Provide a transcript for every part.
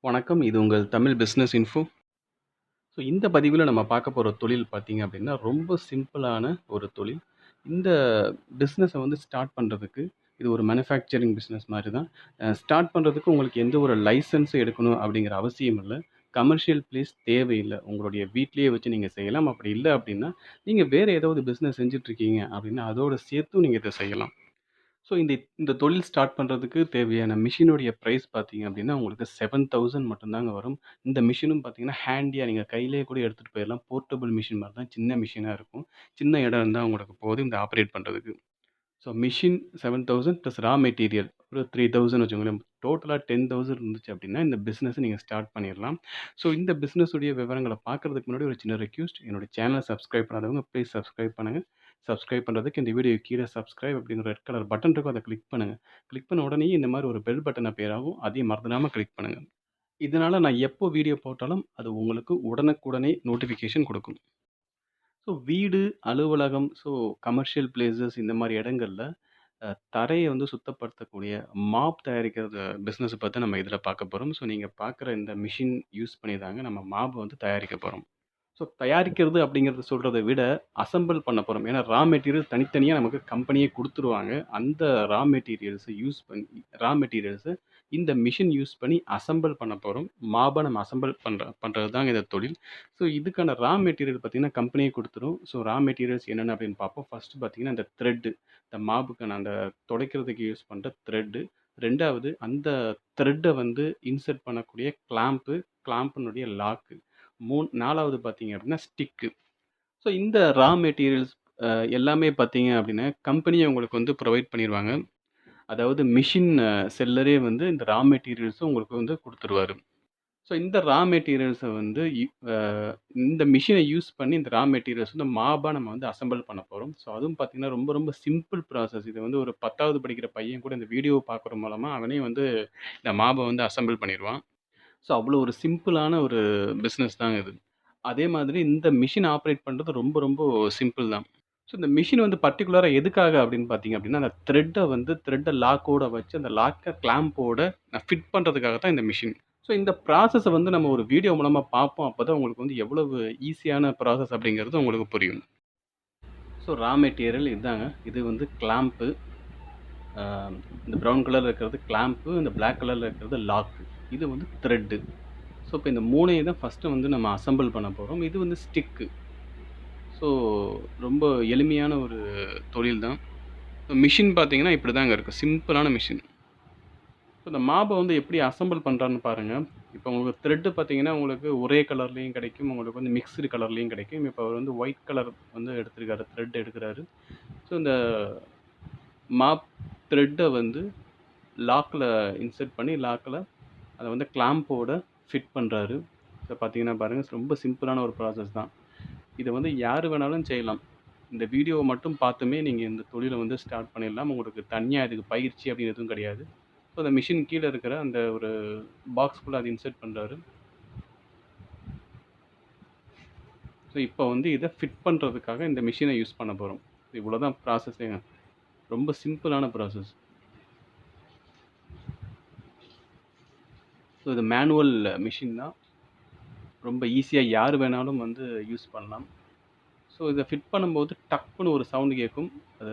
வணக்கம். இது உங்கள் தமிழ் பிசினஸ் இன்ஃபோ. ஸோ இந்த பதிவில நம்ம பார்க்க போற தொழில் பார்த்தீங்க அப்படின்னா, ரொம்ப சிம்பிளான ஒரு தொழில். இந்த பிசினஸ வந்து ஸ்டார்ட் பண்றதுக்கு, இது ஒரு மேனுஃபேக்சரிங் பிசினஸ் மாரி தான். ஸ்டார்ட் பண்றதுக்கு உங்களுக்கு எந்த ஒரு லைசென்ஸும் எடுக்கணும் அப்படிங்கிற அவசியம் இல்ல. கமர்ஷியல் பிளேஸ் தேவையில்ல. உங்களுடைய வீட்லயே வச்சு நீங்க செய்யலாம். அப்படி இல்ல அப்படின்னா, நீங்க வேற ஏதாவது பிசினஸ் செஞ்சுட்டு இருக்கீங்க அப்படின்னா, அதோட சேர்த்தும் நீங்க இத செய்யலாம். ஸோ இந்த இந்த தொழில் ஸ்டார்ட் பண்றதுக்கு தேவையான மிஷினுடைய பிரைஸ் பார்த்தீங்க அப்படின்னா, உங்களுக்கு 7000 மட்டும் தாங்க வரும். இந்த மிஷினும் பார்த்தீங்கன்னா, ஹேண்டியா நீங்க கையிலேயே கூட எடுத்துட்டு போயிரலாம். போர்ட்டபிள் மிஷின் மாரி தான். சின்ன மிஷினா இருக்கும். சின்ன இடம் இருந்தா உங்களுக்கு போதும் இந்த ஆப்பரேட் பண்றதுக்கு. So machine 7000 plus raw material ஒரு 3000 வச்சுக்கோங்களேன். டோட்டலா 10,000 இருந்துச்சு அப்படின்னா, இந்த பிசினஸ நீங்க ஸ்டார்ட் பண்ணிறலாம். ஸோ இந்த பிசினஸ் உடைய விவரங்கள பார்க்கறதுக்கு முன்னாடி ஒரு சின்ன ரெக்வெஸ்ட். என்னோட சேனல சப்ஸ்கிரைப் பண்ணாதவங்க ப்ளீஸ் சப்ஸ்கிரைப் பண்ணுங்க. சப்ஸ்கிரைப் பண்றதுக்கு இந்த வீடியோ கீழ சப்ஸ்கிரைப் அப்படிங்கிற ரெட் கலர் பட்டன் இருக்கும். அத கிளிக் பண்ணுங்க. கிளிக் பண்ண உடனேயே இந்த மாரி ஒரு பெல் பட்டன் அப்பேர் ஆகும். அதையும் மறந்துடாம கிளிக் பண்ணுங்க. இதனால நான் எப்போ வீடியோ போட்டாலும் அது உங்களுக்கு உடனுக்குடனே நோட்டிஃபிகேஷன் குடுக்கும். ஸோ வீடு, அலுவலகம், கமர்ஷியல் பிளேஸஸ் இந்த மாரி இடங்கள்ல தரைய வந்து சுத்தப்படுத்தக்கூடிய மாப் தயாரிக்கிறது பிசினஸ பத்தி நம்ம இதில பார்க்க போறோம். ஸோ நீங்க பார்க்குற இந்த மிஷின் யூஸ் பண்ணி தாங்க நம்ம மாப் வந்து தயாரிக்க போறோம். ஸோ தயாரிக்கிறது அப்படிங்கிறத சொல்றத விட, அசெம்பிள் பண்ண போறோம். ஏன்னா ரா மெட்டீரியல் தனித்தனியா நமக்கு கம்பெனியே குடுத்துருவாங்க. அந்த ரா மெட்டீரியல்ஸ யூஸ் பண்ணி ரா மெட்டீரியல்ஸ இந்த மிஷின் யூஸ் பண்ணி அசெம்பிள் பண்ண போறோம். மாப நம்ம அசெம்பிள் பண்றது தாங்க இந்த தொழில். ஸோ இதுக்கான ரா மெட்டீரியல் பார்த்தீங்கன்னா, கம்பெனியே குடுத்துரும். ஸோ ரா மெட்டீரியல்ஸ் என்னென்ன அப்படின்னு பார்ப்போம். ஃபர்ஸ்ட்டு பார்த்தீங்கன்னா, இந்த த்ரெட் இந்த மாப்புக்கான அந்த துடைக்கிறதுக்கு யூஸ் பண்ற த்ரெட்டு. 2வது அந்த த்ரெட்ட வந்து இன்சர்ட் பண்ணக்கூடிய கிளாம்ப்பினுடைய லாக்கு. 4வது பார்த்தீங்க அப்படின்னா, ஸ்டிக்கு. ஸோ இந்த ரா மெட்டீரியல்ஸ் அ எல்லாமே பார்த்தீங்க அப்படின்னா, கம்பெனியே உங்களுக்கு வந்து புரொவைட் பண்ணிருவாங்க. அதாவது மிஷின் செல்லரே வந்து இந்த ரா மெட்டீரியல்ஸும் உங்களுக்கு வந்து குடுத்துருவாரு. ஸோ இந்த ரா மெட்டீரியல்ஸ வந்து அ இந்த மிஷின யூஸ் பண்ணி இந்த ரா மெட்டீரியல்ஸ் வந்து மாபா நம்ம வந்து அசெம்பிள் பண்ண போறோம். ஸோ அதுவும் பார்த்தீங்கன்னா, ரொம்ப ரொம்ப சிம்பிள் ப்ராசஸ். இது வந்து ஒரு 10வது படிக்கிற பையன் கூட இந்த வீடியோ பார்க்குற மூலமா அவனே வந்து இந்த மாப வந்து அசெம்பிள் பண்ணிருவான். ஸோ அவ்வளோ ஒரு சிம்பிளான ஒரு பிசினஸ் தாங்க இது. அதே மாதிரி இந்த மிஷின் ஆப்பரேட் பண்றது ரொம்ப ரொம்ப சிம்பிள் தான். ஸோ இந்த மிஷின் வந்து பர்ட்டிகுலரா எதுக்காக அப்படின்னு பார்த்தீங்க அப்படின்னா, அந்த த்ரெட்ட லாக்கோட வச்சு அந்த லாக்க கிளாம்போட ஃபிட் பண்றதுக்காக தான் இந்த மிஷின். ஸோ இந்த ப்ராசஸ வந்து நம்ம ஒரு வீடியோ மூலமா பார்ப்போம். அப்பதான் உங்களுக்கு வந்து எவ்வளவு ஈஸியான ப்ராசஸ் அப்படிங்கிறது உங்களுக்கு புரியும். ஸோ ரா மெட்டீரியல் இதாங்க. இது வந்து கிளாம்ப்பு. அ இந்த ப்ரவுன் கலர்ல இருக்கிறது கிளாம்ப்பு. இந்த பிளாக் கலர்ல இருக்கிறது லாக்கு. இது வந்து த்ரெட்டு. ஸோ இப்ப இந்த 3யும் தான் ஃபர்ஸ்ட்டு வந்து நம்ம அசெம்பிள் பண்ண போறோம். இது வந்து ஸ்டிக்கு. ஸோ ரொம்ப எளிமையான ஒரு தொழில் தான். மிஷின் பார்த்தீங்கன்னா, இப்படிதாங்க இருக்கும். சிம்பிளான மிஷின். இந்த மாப வந்து எப்படி அசெம்பிள் பண்றான்னு பாருங்க. இப்போ உங்களுக்கு த்ரெட் பார்த்தீங்கன்னா, உங்களுக்கு ஒரே கலர்லயும் கிடைக்கும். உங்களுக்கு வந்து மிக்ஸ்டு கலர்லயும் கிடைக்கும். இப்போ அவர் வந்து ஒயிட் கலர் வந்து எடுத்திருக்காரு. த்ரெட் எடுக்குறாரு. ஸோ இந்த மாப் த்ரெட்ட வந்து லாக்ல இன்சர்ட் பண்ணி அத வந்து கிளாம்போட ஃபிட் பண்றாரு. ஸோ பார்த்தீங்கன்னா பாருங்க, ரொம்ப சிம்பிளான ஒரு ப்ராசஸ் தான். இத வந்து யாரு வேணாலும் செய்யலாம். இந்த வீடியோவ மட்டும் பார்த்துமே நீங்க இந்த தொழில வந்து ஸ்டார்ட் பண்ணிடலாம். உங்களுக்கு தனியா இதுக்கு பயிற்சி அப்படின்னு எதுவும் கிடையாது. ஸோ அந்த மிஷின் கீழ இருக்கிற அந்த ஒரு பாக்ஸ்க்குள்ள அத இன்சர்ட் பண்றாரு. ஸோ இப்போ வந்து இத ஃபிட் பண்றதுக்காக இந்த மிஷின யூஸ் பண்ண போறோம். இவ்வளோதான் ப்ராசஸேங்க. ரொம்ப சிம்பிளான ப்ராசஸ். ஸோ இது மேனுவல் மிஷின் தான். ரொம்ப ஈஸியா யார் வேணாலும் வந்து யூஸ் பண்ணலாம். ஸோ இத ஃபிட் பண்ணும்போது டப்புன்னு ஒரு சவுண்ட் கேட்கும். அது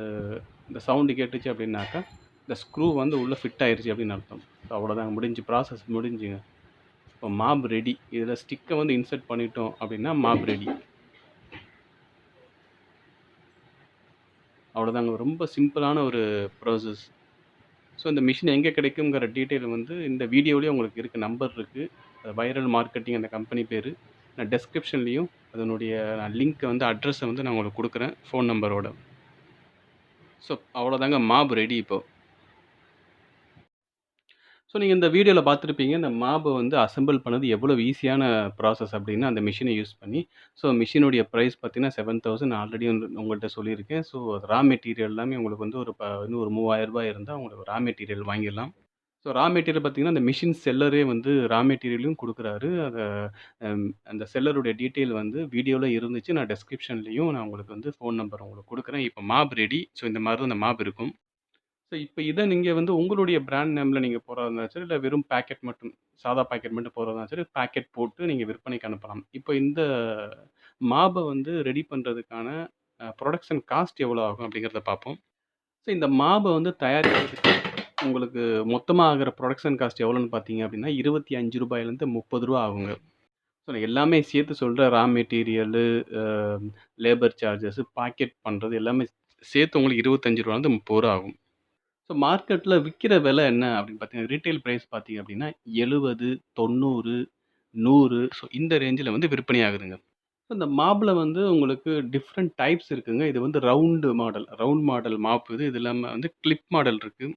இந்த சவுண்ட் கேட்டுச்சு அப்படின்னாக்கா, இந்த ஸ்க்ரூ வந்து உள்ள ஃபிட் ஆயிருச்சு அப்படின்னு அர்த்தம். ஸோ அவ்வளோதாங்க ப்ராசஸ் முடிஞ்சுங்க. இப்போ மாப் ரெடி. இதில ஸ்டிக்க வந்து இன்சர்ட் பண்ணிட்டோம் அப்படின்னா மாப் ரெடி. அவ்வளோதாங்க. ரொம்ப சிம்பிளான ஒரு ப்ராசஸ். ஸோ இந்த மிஷின் எங்கே கிடைக்குங்கிற டீட்டெயில் வந்து இந்த வீடியோலயே உங்களுக்கு இருக்கு. நம்பர் இருக்கு. வைரல் மார்க்கெட்டிங் அந்த கம்பெனி பேரு. நான் டிஸ்கிரிப்ஷன்லயும் அதனுடைய லிங்க் வந்து அட்ரஸ வந்து நான் உங்களுக்கு குடுக்குறேன். ஃபோன் நம்பரோட. ஸோ அவ்வளோதாங்க மாப் ரெடி இப்போ. ஸோ நீங்க இந்த வீடியோல பார்த்துருப்பீங்க. இந்த மாப வந்து அசெம்பிள் பண்ணது எவ்வளவு ஈஸியான ப்ராசஸ் அப்படின்னு அந்த மிஷின யூஸ் பண்ணி. ஸோ மிஷினுடைய பிரைஸ் பார்த்தீங்கன்னா 7000 நான் ஆல்ரெடி வந்து உங்கள்ட்ட சொல்லியிருக்கேன். ஸோ ரா மெட்டீரியல் எல்லாமே உங்களுக்கு வந்து இன்னும் ஒரு ரூ. 3000 இருந்தா உங்களுக்கு ரா மெட்டீரியல் வாங்கிடலாம். ஸோ ரா மெட்டீரியல் பார்த்தீங்கன்னா, அந்த மிஷின் செல்லரே வந்து ரா மெட்டீரியலும் குடுக்குறாரு. அந்த செல்லருடைய டீட்டெயில் வந்து வீடியோல இருந்துச்சு. நான் டிஸ்கிரிப்ஷன்லயும் நான் உங்களுக்கு வந்து ஃபோன் நம்பர் உங்களுக்கு குடுக்குறேன். இப்ப மாப் ரெடி. ஸோ இந்த மாரி தான் அந்த மாப் இருக்கும். ஸோ இப்ப இத நீங்க வந்து உங்களுடைய பிராண்ட் நேம்ல நீங்க போடுறதா இருந்தாலும் சரி, இல்ல வெறும் பாக்கெட் மட்டும் சாதா பாக்கெட் மட்டும் போடுறதா இருந்தாலும் சரி, பாக்கெட் போட்டு நீங்க விற்பனைக்கு அனுப்பலாம். இப்ப இந்த மாப வந்து ரெடி பண்றதுக்கான புரொடக்ஷன் காஸ்ட் எவ்வளோ ஆகும் அப்படிங்கிறத பார்ப்போம். ஸோ இந்த மாப வந்து தயாரிக்கிறதுக்கு உங்களுக்கு மொத்தமா ஆகுற புரொடக்ஷன் காஸ்ட் எவ்வளோன்னு பார்த்தீங்க அப்படின்னா, ரூ. 25லேருந்து ரூ. 30 ஆகுங்க. ஸோ நான் எல்லாமே சேர்த்து சொல்றேன். ரா மெட்டீரியலு, அ லேபர் சார்ஜஸ், பாக்கெட் பண்றது எல்லாமே சேர்த்து உங்களுக்கு ரூ. 25லேருந்து ரூ. 30 ஆகும். ஸோ மார்க்கெட்ல விக்கிற விலை என்ன அப்படின்னு பார்த்தீங்கன்னா, ரீட்டெயில் பிரைஸ் பார்த்தீங்க அப்படின்னா 70, 90, 100 ஸோ இந்த ரேஞ்சில வந்து விற்பனை ஆகுதுங்க. இந்த மாப்ல வந்து உங்களுக்கு டிஃபரெண்ட் டைப்ஸ் இருக்குங்க. இது வந்து ரவுண்ட் மாடல் மாப் இது. இது இல்லாம வந்து கிளிப் மாடல் இருக்கு.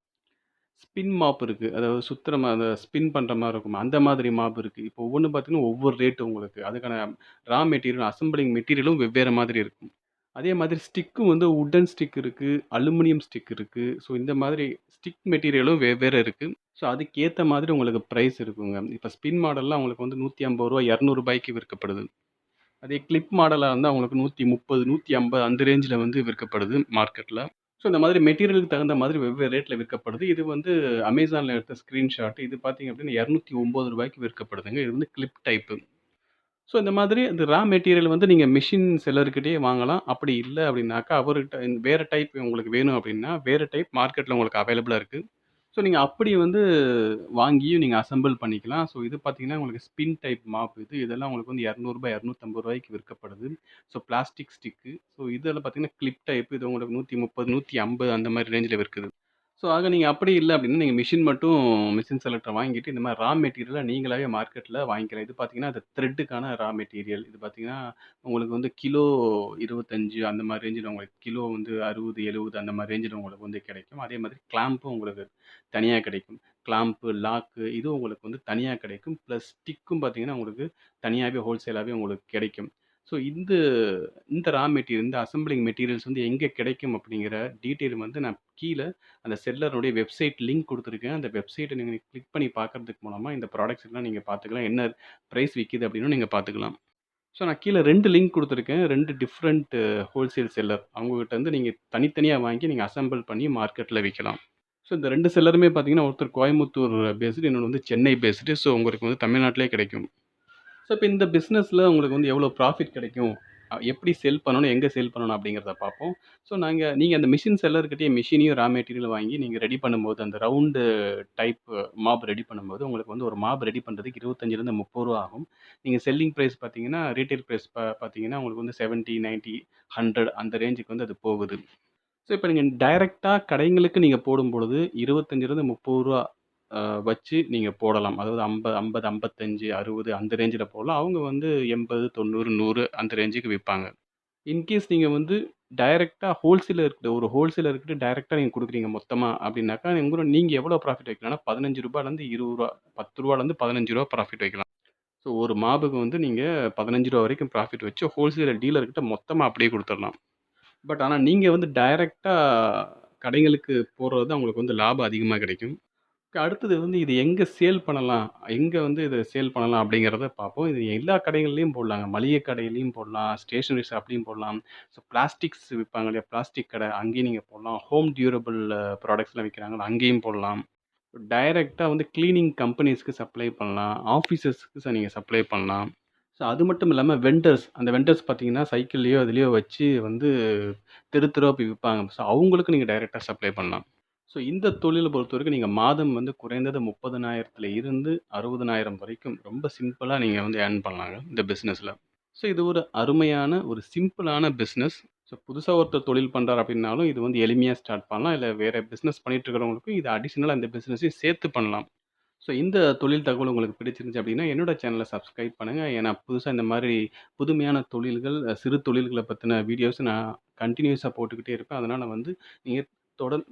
ஸ்பின் மாப் இருக்கு. அதாவது சுத்துற அத ஸ்பின் பண்ற மாரி இருக்கும். அந்த மாதிரி மாப் இருக்கு. இப்போ ஒவ்வொன்னு பார்த்தீங்கன்னா, ஒவ்வொரு ரேட் உங்களுக்கு. அதுக்கான ரா மெட்டீரியல், அசெம்பிளிங் மெட்டீரியலும் வெவ்வேற மாதிரி இருக்கும். அதே மாதிரி ஸ்டிக்கும் வந்து வுட்டன் ஸ்டிக் இருக்கு, அலுமினியம் ஸ்டிக் இருக்கு. ஸோ இந்த மாதிரி ஸ்டிக் மெட்டீரியலும் வெவ்வேற இருக்கு. ஸோ அதுக்கேத்த மாதிரி உங்களுக்கு பிரைஸ் இருக்குங்க. இப்ப ஸ்பின் மாடல்லாம் உங்களுக்கு வந்து ரூ. 150 ரூ. 200க்கு விற்கப்படுது. அதே கிளிப் மாடலா இருந்தா உங்களுக்கு 130, 150 அந்த ரேஞ்சில வந்து விற்கப்படுது மார்க்கெட்ல. ஸோ இந்த மாதிரி மெட்டீரியலுக்கு தகுந்த மாதிரி வெவ்வேறு ரேட்ல விற்கப்படுது. இது வந்து Amazonல எடுத்த ஸ்கிரீன்ஷாட். இது பார்த்தீங்க அப்டின்னா ரூ. 209க்கு விற்கப்படுதுங்க. இது வந்து கிளிப் டைப்பு. ஸோ இந்த மாதிரி இந்த ரா மெட்டீரியல் வந்து நீங்க மெஷின் செல்லர்கிட்டயே வாங்கலாம். அப்படி இல்ல அப்படின்னாக்கா, அவர்கிட்ட வேற டைப் உங்களுக்கு வேணும் அப்படின்னா, வேற டைப் மார்க்கெட்ல உங்களுக்கு அவைலபிளா இருக்கு. ஸோ நீங்க அப்படி வந்து வாங்கியும் நீங்க அசெம்பிள் பண்ணிக்கலாம். ஸோ இது பார்த்தீங்கன்னா, உங்களுக்கு ஸ்பின் டைப் மாப் இது. இதெல்லாம் உங்களுக்கு வந்து ரூ. 200 ரூ. 250க்கு விற்கப்படுது. So plastic stick. ஸோ இதெல்லாம் பார்த்தீங்கன்னா, கிளிப் டைப். இது உங்களுக்கு 130, 150 அந்த மாரி ரேஞ்சில விற்குது. ஸோ ஆக நீங்க அப்படி இல்ல அப்படின்னா, நீங்க மிஷின் செலக்டர வாங்கிட்டு, இந்த மாரி ரா மெட்டீரியலா நீங்களாவே மார்க்கெட்ல வாங்கிக்கலாம். இது பார்த்தீங்கன்னா, அது த்ரெட்டுக்கான ரா மெட்டீரியல். இது பார்த்தீங்கன்னா, உங்களுக்கு வந்து கிலோ 25 அந்த மாரி ரேஞ்சில உங்களுக்கு கிலோ வந்து 60, 70 அந்த மாரி ரேஞ்சில உங்களுக்கு வந்து கிடைக்கும். அதே மாதிரி கிளாம்பும் உங்களுக்கு தனியா கிடைக்கும். கிளாம்ப்பு, லாக்கு இதுவும் உங்களுக்கு வந்து தனியா கிடைக்கும். பிளஸ் ஸ்டிக்கும் பார்த்தீங்கன்னா, உங்களுக்கு தனியாவே ஹோல்சேலாவே உங்களுக்கு கிடைக்கும். ஸோ இந்த ரா மெட்டீரியல், இந்த அசெம்பிளிங் மெட்டீரியல்ஸ் வந்து எங்க கிடைக்கும் அப்படிங்கிற டீட்டெயில் வந்து நான் கீழ அந்த செல்லருடைய வெப்சைட் லிங்க் குடுத்துருக்கேன். அந்த வெப்சைட்ட நீங்க கிளிக் பண்ணி பார்க்கறதுக்கு மூலமா இந்த ப்ராடக்ட்ஸ் எல்லாம் நீங்க பார்த்துக்கலாம். என்ன பிரைஸ் விக்கிது அப்படின்னும் நீங்க பார்த்துக்கலாம். ஸோ நான் கீழ 2 லிங்க் குடுத்துருக்கேன். 2 different wholesale seller. அவங்ககிட்ட இருந்து நீங்க தனித்தனியா வாங்கி நீங்க அசெம்பிள் பண்ணி மார்க்கெட்ல விக்கலாம். ஸோ இந்த 2 செல்லருமே பார்த்தீங்கன்னா, ஒருத்தர் கோயம்புத்தூர் பேஸ்டு, இன்னொன்னு வந்து சென்னை பேஸ்டு. ஸோ உங்களுக்கு வந்து தமிழ்நாட்டிலேயே கிடைக்கும். ஸோ இப்ப இந்த பிசினஸ்ல உங்களுக்கு வந்து எவ்வளோ ப்ராஃபிட் கிடைக்கும்? எப்படி செல் பண்ணணும்? எங்க செல் பண்ணணும்? அப்படிங்கிறத பார்ப்போம். ஸோ நீங்க அந்த மெஷின் செல்லர்கிட்டயே மெஷினையும், ரா மெட்டீரியல் வாங்கி நீங்க ரெடி பண்ணும்போது, அந்த ரவுண்டு டைப் மாப் ரெடி பண்ணும்போது, உங்களுக்கு வந்து ஒரு மாப் ரெடி பண்றதுக்கு ரூ. 25லேருந்து ரூ. 30 ஆகும். நீங்க செல்லிங் பிரைஸ் பார்த்தீங்கன்னா, ரீட்டெயில் பிரைஸ் பார்த்தீங்கன்னா, உங்களுக்கு வந்து 70, 90, 100 அந்த ரேஞ்சுக்கு வந்து அது போகுது. ஸோ இப்ப நீங்க டைரக்ட்டா கடைங்களுக்கு நீங்க போடும்பொழுது, ரூ. 25லேருந்து ரூ. 30 அ வச்சு நீங்க போடலாம். அதாவது 50, 55, 60 அந்த ரேஞ்சில போடலாம். அவங்க வந்து 80, 90, 100 அந்த ரேஞ்சுக்கு விப்பாங்க. இன்கேஸ் நீங்க வந்து டைரக்ட்டா ஹோல்சேலர்கிட்ட டைரக்ட்டா நீங்க குடுக்குறீங்க மொத்தமா அப்டின்னாக்கா, நீங்க எவ்வளோ ப்ராஃபிட் வைக்கலாம்னா, ரூ. 15லேருந்து ரூ. 20 ரூ. 10லேருந்து ரூ. 15 ப்ராஃபிட் வைக்கலாம். ஸோ ஒரு மாபுக்கு வந்து நீங்க ரூ. 15 வரைக்கும் ப்ராஃபிட் வச்சு ஹோல்சேலர் டீலர்கிட்ட மொத்தமா அப்படியே குடுத்துரலாம். பட் ஆனா நீங்க வந்து டைரக்ட்டா கடைங்களுக்கு போடுறது தான் உங்களுக்கு வந்து லாபம் அதிகமா கிடைக்கும். அடுத்தது வந்து இது எங்க சேல் பண்ணலாம்? எங்க வந்து இத சேல் பண்ணலாம் அப்படிங்கிறத பார்ப்போம். இது எல்லா கடைகள்லயும் போடலாங்க. மளிகை கடையிலயும் போடலாம், ஸ்டேஷனரி ஷாப்லயும் போடலாம். ஸோ பிளாஸ்டிக்ஸ் விப்பாங்க இல்லையா? பிளாஸ்டிக் கடை அங்கேயும் நீங்க போடலாம். ஹோம் டியூரபிள் ப்ராடக்ட்ஸ்லாம் விக்கிறாங்கல்ல அங்கேயும் போடலாம். டைரக்ட்டா வந்து கிளீனிங் கம்பெனிஸ்க்கு சப்ளை பண்ணலாம். ஆஃபீஸஸ்க்கு நீங்க சப்ளை பண்ணலாம். ஸோ அது மட்டும் இல்லாம அந்த வெண்டர்ஸ் பார்த்தீங்கன்னா, சைக்கிள்லயோ, எதுலயோ வச்சு வந்து தெருவா போய் விப்பாங்க. ஸோ அவங்களுக்கு நீங்க டைரக்ட்டா சப்ளை பண்ணலாம். ஸோ இந்த தொழில பொறுத்தவரைக்கும் நீங்க மாதம் வந்து குறைந்தது 30,000த்துல இருந்து 60,000 வரைக்கும் ரொம்ப சிம்பிளா நீங்க வந்து ஏர்ன் பண்ணலாங்க, இந்த பிசினஸ்ல. ஸோ இது ஒரு அருமையான, ஒரு சிம்பிளான பிசினஸ். ஸோ புதுசா ஒருத்தர் தொழில் பண்றாரு அப்படின்னாலும், இது வந்து எளிமையா ஸ்டார்ட் பண்ணலாம். இல்ல வேற பிசினஸ் பண்ணிட்டு இருக்கிறவங்களுக்கும் இது அடிஷனலா இந்த பிசினஸையும் சேர்த்து பண்ணலாம். ஸோ இந்த தொழில் தகவல் உங்களுக்கு பிடிச்சிருந்துச்சு அப்படின்னா, என்னோட சேனல சப்ஸ்கிரைப் பண்ணுங்க. ஏன்னா புதுசா இந்த மாரி புதுமையான தொழில்கள், சிறு தொழில்கள பத்தின வீடியோஸ் நான் கன்டினியூஸா போட்டுக்கிட்டே இருப்பேன். அதனால வந்து நீங்க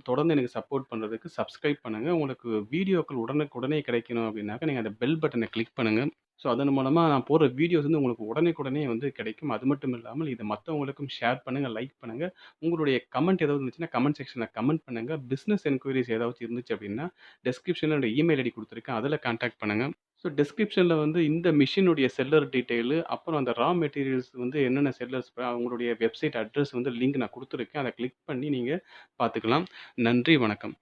தொடர்ந்து எனக்கு சப்போர்ட் பண்றதுக்கு சப்ஸ்கிரைப் பண்ணுங்க. உங்களுக்கு வீடியோக்கள் உடனுக்குடனே கிடைக்கணும் அப்படின்னாக்க, நீங்க அந்த பெல் பட்டன கிளிக் பண்ணுங்க. ஸோ அதன் மூலமா நான் போடுற வீடியோஸ் வந்து உங்களுக்கு உடனே வந்து கிடைக்கும். அது மட்டும் இல்லாமல் இத மத்தவங்களுக்கும் ஷேர் பண்ணுங்க, லைக் பண்ணுங்க. உங்களுடைய கமெண்ட் ஏதாவது இருந்துச்சுன்னா, கமெண்ட் செக்ஷன்ல கமெண்ட் பண்ணுங்க. பிசினஸ் என்குயரீஸ் ஏதாச்சும் இருந்துச்சு அப்படின்னா, டிஸ்கிரிப்ஷன்ல என்னோட இமெயில் ஐடி குடுத்துருக்கேன். அதில கான்டாக்ட் பண்ணுங்க. ஸோ டிஸ்கிரிப்ஷன்ல வந்து இந்த மெஷினுடைய செல்லர் டீட்டெயிலு, அப்புறம் அந்த ரா மெட்டீரியல்ஸ் வந்து என்னென்ன செல்லர்ஸ் அவங்களுடைய வெப்சைட் அட்ரஸ் வந்து லிங்க் நான் குடுத்துருக்கேன். அத கிளிக் பண்ணி நீங்க பார்த்துக்கலாம். நன்றி, வணக்கம்.